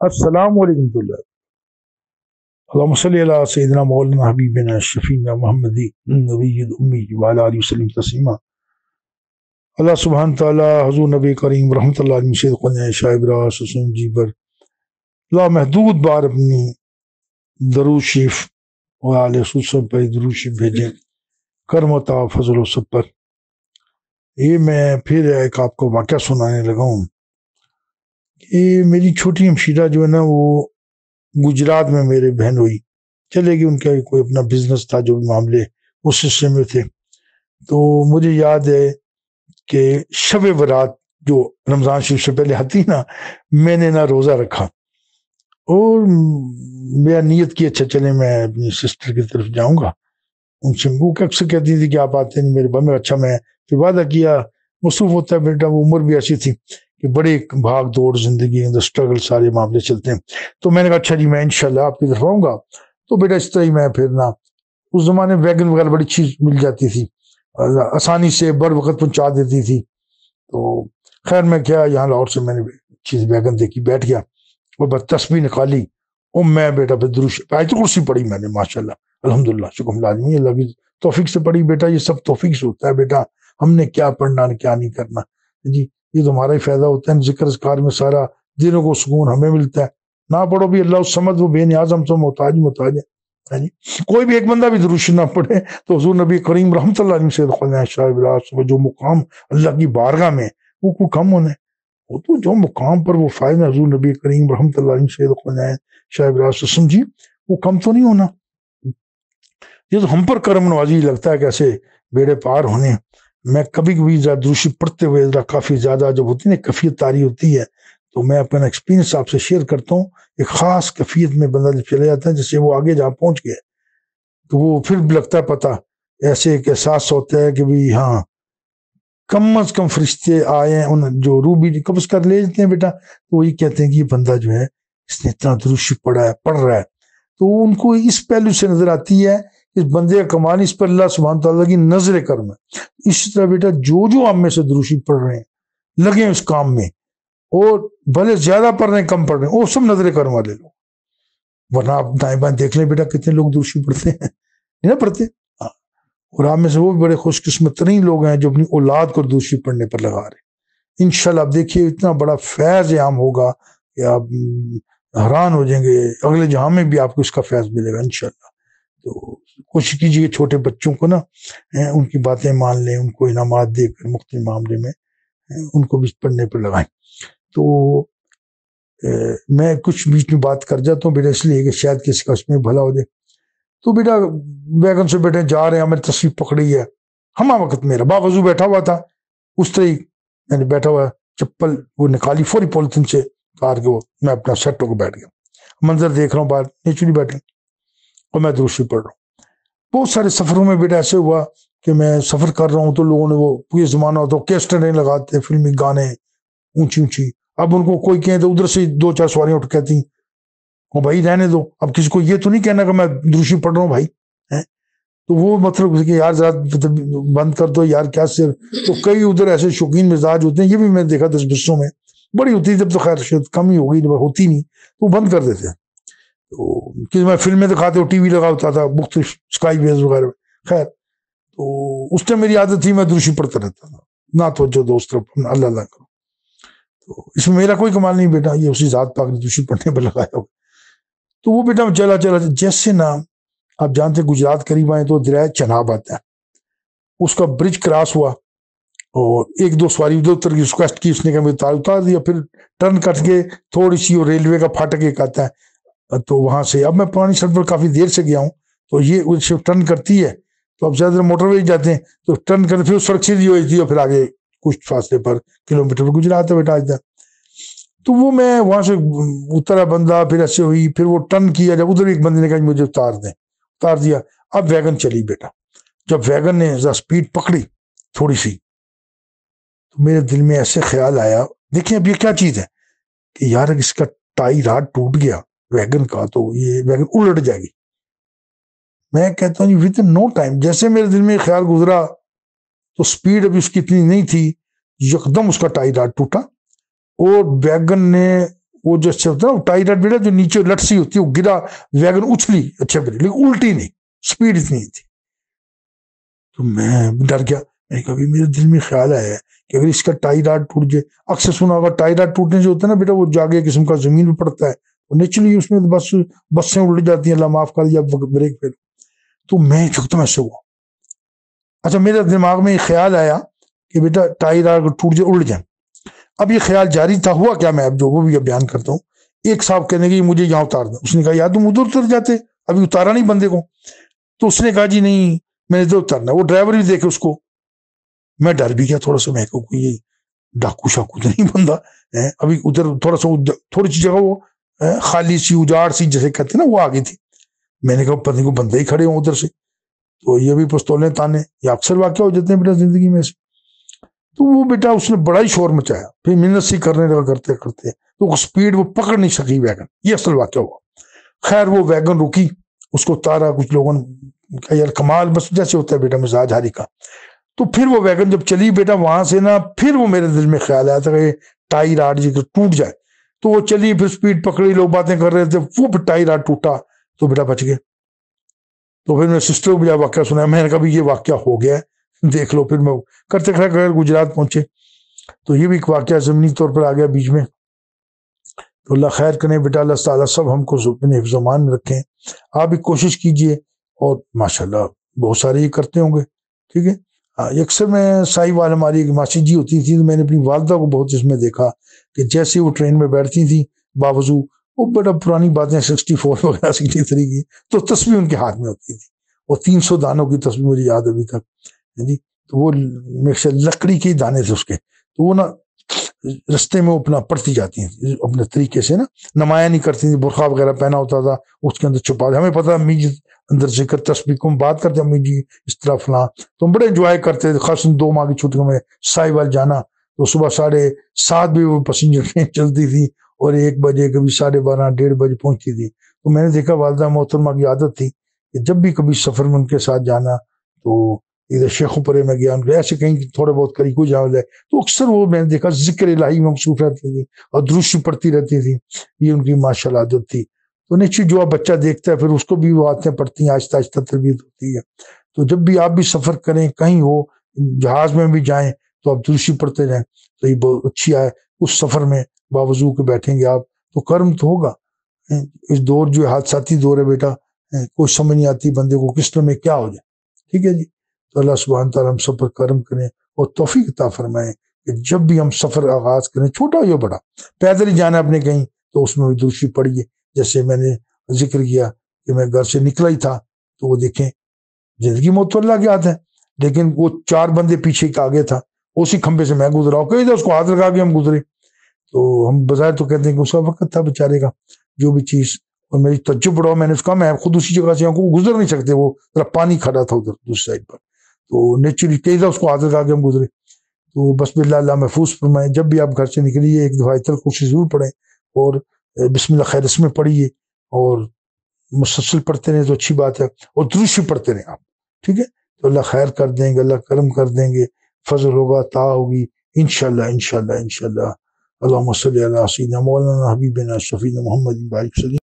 السلام علیکم اللہ اللہم صلی علی سیدنا مولانا حبیبنا شفینا محمد نبی الامی وعلی آلہ وسلم تسلیما۔ اللہ سبحانہ تعالی حضور نبی کریم رحمۃ اللہ علیہ سید قنع شاہ براس حسین جی پر لامحدود بار اپنی درود شریف و آل رسول پر درود شریف بھیجیں، کرم و طاعت فضل و سب پر۔ یہ میں پھر ایک آپ کو واقعہ سنانے لگا ہوں کہ میری چھوٹی ہمشیرہ جو ہے نا، وہ گجرات میں میرے بہن ہوئی، چلے گی، ان کا کوئی اپنا بزنس تھا، جو بھی معاملے اس سلسلے میں تھے۔ تو مجھے یاد ہے کہ شب برات جو رمضان شریف سے پہلے آتی نا، میں نے نا روزہ رکھا اور میرا نیت کی اچھا چلے میں اپنی سسٹر کی طرف جاؤں گا، ان سے وہ اکثر کہتی تھی کہ آپ آتے نہیں میرے بہن، اچھا میں پھر وعدہ کیا، مصروف ہوتا ہے بیٹا، وہ عمر بھی ایسی تھی کہ بڑی بھاگ دوڑ زندگی اندر اسٹرگل سارے معاملے چلتے ہیں۔ تو میں نے کہا اچھا جی میں انشاءاللہ آپ کی طرف آؤں گا۔ تو بیٹا اس طرح ہی میں پھر نا، اس زمانے میں ویگن وغیرہ بڑی چیز مل جاتی تھی، آسانی سے بر وقت پہنچا دیتی تھی۔ تو خیر میں کیا، یہاں لاہور سے میں نے چیز ویگن دیکھی، بیٹھ گیا اور بس تسبیح نکالی اور میں بیٹا پھر درود آیت الکرسی پڑھی میں نے، ماشاءاللہ الحمدللہ شکر لازمی اللہ کی توفیق سے پڑھی۔ بیٹا یہ سب توفیق سے ہوتا ہے بیٹا، ہم نے کیا پڑھنا کیا نہیں کرنا جی، یہ تو ہمارا ہی فائدہ ہوتا ہے، ذکر اذکار میں سارا دلوں کو سکون ہمیں ملتا ہے۔ نہ پڑھو بھی اللہ الصمد، وہ بے نیاز، ہم تو محتاج ہے جی۔ کوئی بھی ایک بندہ بھی درود نہ پڑھے تو حضور نبی کریم رحمۃ اللہ علیہ سید خواجہ شاہ براس جو مقام اللہ کی بارگاہ میں وہ کوئی کم ہونا ہے، وہ تو جو مقام پر وہ فائدہ حضور نبی کریم رحمۃ اللہ علیہ سید خواجہ شاہ براس جی، وہ کم تو نہیں ہونا۔ یہ تو ہم پر کرم نوازی لگتا ہے کیسے بیڑے پار ہونے۔ میں کبھی کبھی درود پڑھتے ہوئے کافی زیادہ جب ہوتی ہے نا کیفیت طاری ہوتی ہے، تو میں اپنا ایکسپیرینس آپ سے شیئر کرتا ہوں۔ ایک خاص کیفیت میں بندہ جب چلے جاتا ہے، جیسے وہ آگے جہاں پہنچ گیا تو وہ پھر بھی لگتا ہے پتہ، ایسے ایک احساس ہوتا ہے کہ بھی ہاں کم از کم فرشتے آئے ہیں، ان جو روح بھی قبض کر لے جاتے ہیں بیٹا، تو وہی کہتے ہیں کہ یہ بندہ جو ہے اس نے اتنا درود پڑھ رہا ہے۔ تو ان کو اس پہلو سے نظر آتی ہے اس بندے کا کمال، اس پر اللہ سبحانہ تعالیٰ کی نظر کرم ہے۔ اسی طرح بیٹا جو ہم میں سے درود پڑھ رہے ہیں، لگے اس کام میں، اور بھلے زیادہ پڑھ رہے ہیں کم پڑھ رہے ہیں، وہ سب نظر کرم والے لوگ۔ ورنہ آپ دائیں بائیں دیکھ لیں بیٹا کتنے لوگ درود پڑھتے ہیں، نہیں نا پڑھتے، اور آپ میں سے وہ بھی بڑے خوش قسمت ترین لوگ ہیں جو اپنی اولاد کو درود پڑھنے پر لگا رہے ہیں۔ انشاءاللہ آپ دیکھیے اتنا بڑا فیض عام ہوگا کہ آپ حیران ہو جائیں گے، اگلے جہاں میں بھی آپ کو اس کا فیض ملے گا انشاءاللہ۔ تو کوشش کیجیے چھوٹے بچوں کو نا ان کی باتیں مان لیں، ان کو انعامات دے کر مختلف معاملے میں ان کو بھی پڑھنے پر لگائیں۔ تو میں کچھ بیچ میں بات کر جاتا ہوں بیٹا، اس لیے کہ شاید کسی کا اس میں بھلا ہو جائے۔ تو بیٹا بیگم سے بیٹے جا رہے ہیں، ہمیں تصویر پکڑی ہے، ہما وقت میرا باوضو بیٹھا ہوا تھا، اس طرح ہی میں نے بیٹھا ہوا چپل وہ نکالی فوری پولیتھین سے اتار کے، وہ میں اپنا سیٹ ہو کے بیٹھ گیا، منظر دیکھ رہا ہوں باہر نیچری بیٹھے اور میں درود پڑھ رہا ہوں۔ بہت سارے سفروں میں بیٹا ایسے ہوا کہ میں سفر کر رہا ہوں تو لوگوں نے وہ یہ زمانہ ہوتا کیسٹیں لگاتے فلمی گانے اونچی اونچی، اب ان کو کوئی کہیں تو ادھر سے دو چار سواریاں اٹھ کہتی او بھائی رہنے دو، اب کسی کو یہ تو نہیں کہنا کہ میں درود پڑھ رہا ہوں بھائی، تو وہ مطلب کہ یار ذرا بند کر دو یار کیا سر۔ تو کئی ادھر ایسے شوقین مزاج ہوتے ہیں، یہ بھی میں دیکھا 10 بسوں میں بڑی ہوتی ہے، جب تو خیر شاید کم ہی ہو گئی، ہوتی نہیں تو بند کر دیتے ہیں۔ تو کہ میں فلمیں دکھاتے ہو ٹی وی لگا ہوتا تھا مختلف اسکائی ویز وغیرہ، خیر تو اس ٹائم میری عادت تھی میں درود پڑھتا رہتا تھا، نہ توجہ دوست اللہ اللہ کرو۔ تو اس میں میرا کوئی کمال نہیں بیٹا، یہ اسی ذات پاک نے درود پڑھنے پر لگایا ہو۔ تو وہ بیٹا چلا جیسے نا آپ جانتے گجرات قریب آئے تو دریا چناب آتا ہے، اس کا برج کراس ہوا اور ایک دو سواری ادھر اتر کی ریکویسٹ کی، اس نے کہ اتار دیا، پھر ٹرن کر کے تھوڑی سی اور ریلوے کا پھاٹک ایک آتا ہے، تو وہاں سے اب میں پرانی سڑک پر کافی دیر سے گیا ہوں، تو یہ ٹرن کرتی ہے، تو اب زیادہ موٹر وے جاتے ہیں تو ٹرن کرتے پھر سڑک سیدھی ہوئی تھی اور پھر آگے کچھ فاصلے پر کلومیٹر پر گجرات ہے بیٹا آج تک۔ تو وہ میں وہاں سے اترا بندہ، پھر ایسے ہوئی، پھر وہ ٹرن کیا، جب ادھر ایک بندے نے کہا مجھے اتار دیا، اب ویگن چلی بیٹا، جب ویگن نے سپیڈ پکڑی تھوڑی سی تو میرے دل میں ایسے خیال آیا، دیکھیں اب یہ کیا چیز ہے کہ یار اس کا ٹائی راڈ ٹوٹ گیا ویگن کا تو یہ ویگن الٹ جائے گی۔ میں کہتا ہوں ود نو ٹائم جیسے میرے دل میں خیال گزرا تو سپیڈ ابھی اس کی اتنی نہیں تھی، یکدم اس کا ٹائی راڈ ٹوٹا اور ویگن نے وہ جو اچھا ہوتا ہے نا ٹائی راڈ بیٹا جو نیچے لٹ سی ہوتی ہے وہ گرا ویگن اچھلی اچھا بیٹا لیکن الٹی نہیں سپیڈ اتنی تھی. تو میں ڈر گیا. میں نے کہا میرے دل میں خیال آیا ہے کہ اگر اس کا ٹائی راڈ ٹوٹ جائے. اکثر سنا ہوگا ٹائی راڈ ٹوٹنے سے ہوتا ہے نا بیٹا وہ جاگے قسم کا زمین پہ پڑتا ہے اور نیچرلی اس میں بسیں الٹ جاتی ہیں اللہ معاف کر دیا بریک پہ. تو میں چکتا ایسے ہوا. اچھا میرے دماغ میں یہ خیال آیا کہ بیٹا ٹائی راڈ ٹوٹ جائے الٹ جائیں. اب یہ خیال جاری تھا. ہوا کیا میں اب جو وہ بھی بیان کرتا ہوں. ایک صاحب کہنے کہ مجھے یہاں اتار دیں. اس نے کہا یار تم ادھر اتر جاتے ابھی اتارا نہیں بندے کو. تو اس نے کہا جی نہیں میں نے ادھر اترنا. وہ ڈرائیور بھی دیکھے اس کو. میں ڈر بھی گیا تھوڑا سا. میں کہوں یہ ڈاکو شاکو تو نہیں بندہ ابھی ادھر تھوڑا سا تھوڑی سی جگہ وہ خالی سی اجاڑ سی جیسے کہتے ہیں نا وہ آگے تھی. میں نے کہا پتہ کو بندے ہی کھڑے ہوں ادھر سے. تو یہ بھی پستولیں تانے یہ اکثر واقع ہو جاتے ہیں بیٹا زندگی میں سے. تو وہ بیٹا اس نے بڑا ہی شور مچایا. پھر محنت سی کرنے لگا کرتے کرتے تو سپیڈ وہ پکڑ نہیں سکی ویگن. یہ اصل واقعہ ہوا. خیر وہ ویگن رکی اس کو اتارا. کچھ لوگوں نے کہا یار کمال بس جیسے ہوتا ہے بیٹا مزاج ہاری کا. تو پھر وہ ویگن جب چلی بیٹا وہاں سے نا پھر وہ میرے دل میں خیال آیا تھا کہ ٹائی راڈ جی ٹوٹ جائے. تو وہ چلی پھر سپیڈ پکڑی لوگ باتیں کر رہے تھے. وہ پھر ٹائی راڈ ٹوٹا تو بیٹا بچ گئے. تو پھر میں سسٹر کو بھی واقعہ سنا. میں نے کہا بھی یہ واقعہ ہو گیا ہے دیکھ لو. پھر میں کرتے کھڑے گجرات پہنچے تو یہ بھی ایک واقعہ زمینی طور پر آ گیا بیچ میں. تو اللہ خیر کریں بیٹا. اللہ تعالیٰ سب ہم کو اپنے حفظ و امان میں رکھیں. آپ بھی کوشش کیجئے اور ماشاءاللہ بہت سارے یہ کرتے ہوں گے. ٹھیک ہے. اکثر میں سائی وال ہماری ایک ماسی جی ہوتی تھی. میں نے اپنی والدہ کو بہت اس میں دیکھا کہ جیسے وہ ٹرین میں بیٹھتی تھی باوضو وہ بڑا پرانی باتیں 64 وغیرہ 63 کی تو تسبیح ان کے ہاتھ میں ہوتی تھی. اور 300 دانوں کی تسبیح مجھے یاد ابھی تک جی. تو وہ لکڑی کے دانے تھے اس کے. تو وہ نا رستے میں اپنا پڑھتی جاتی ہیں اپنے طریقے سے نا نمایاں نہیں کرتی تھی. برقع وغیرہ پہنا ہوتا تھا اس کے اندر چھپا. ہمیں پتا امی جی اندر ذکر تسبیح کو ہم بات کرتے امی جی اس طرح فلاں. تو ہم بڑے انجوائے کرتے تھے. خاص 2 ماہ کی چھٹیوں میں سائی وال جانا. تو صبح 7:30 بھی وہ پیسنجر ٹرین چلتی تھی اور 1 بجے کبھی 12:30 1:30 بجے پہنچتی تھی. تو میں نے دیکھا والدہ محترمہ کی عادت تھی کہ جب بھی کبھی سفر میں ان کے ساتھ جانا تو ادھر شیخوں پرے میں گیا ان کے ایسے کہیں تھوڑے بہت کری کوئی جاؤ جائے تو اکثر وہ میں نے دیکھا ذکر الہی میں مصروف رہتی تھی اور درود پڑھتی رہتی تھی. یہ ان کی ماشاءاللہ عادت تھی. تو نیچے جو بچہ دیکھتا ہے پھر اس کو بھی وہ آتے پڑھتی ہیں. آہستہ آہستہ تربیت ہوتی ہے. تو جب بھی آپ بھی سفر کریں کہیں ہو جہاز میں بھی جائیں تو آپ درود پڑھتے جائیں. تو یہ بہت اچھی ہے. اس سفر میں باوضو کے بیٹھیں گے آپ تو کرم تو ہوگا. اس دور جو حادثاتی دور ہے بیٹا کوئی سمجھ نہیں آتی بندے کو کس طرح میں کیا ہو جائے. ٹھیک ہے جی. تو اللہ سبحانہ تعالیٰ ہم سب پر کرم کریں اور توفیق عطا فرمائیں کہ جب بھی ہم سفر آغاز کریں چھوٹا یا بڑا پیدل ہی جانا اپنے کہیں تو اس میں بھی درود پڑھیے. جیسے میں نے ذکر کیا کہ میں گھر سے نکلا ہی تھا تو وہ دیکھیں زندگی موت تو اللہ کے ہاتھ ہے لیکن وہ 4 بندے پیچھے کا آگے تھا. اسی کھمبے سے میں گزرا ہوں کہیں تھا اس کو ہاتھ لگا کے ہم گزرے. تو ہم بظاہر تو کہتے ہیں کہ اس کا وقت تھا بیچارے کا جو بھی چیز. اور میری تجب بڑھاؤ میں نے اس کا میں خود اسی جگہ سے وہ گزر نہیں سکتے. وہ ذرا پانی کھڑا تھا ادھر دوسری سائڈ پر تو نیچرلی کئی تھا اس کو ہاتھ لگا کے ہم گزرے. تو بس باللہ اللہ محفوظ فرمائے. جب بھی آپ گھر سے نکلیے 1 دفعہ آیت الکرسی ضرور پڑھیں اور بسم اللہ خیر اس میں پڑھیے اور مسلسل پڑھتے رہیں تو اچھی بات ہے. اور درود پڑھتے رہیں آپ. ٹھیک ہے. تو اللہ خیر کر دیں گے. اللہ کرم کر دیں گے. فضل ہوگا عطا ہوگی انشاءاللہ انشاءاللہ انشاءاللہ. اللہم صلی علی سیدنا مولانا حبیبنا شفیعنا محمد بارک وسلم.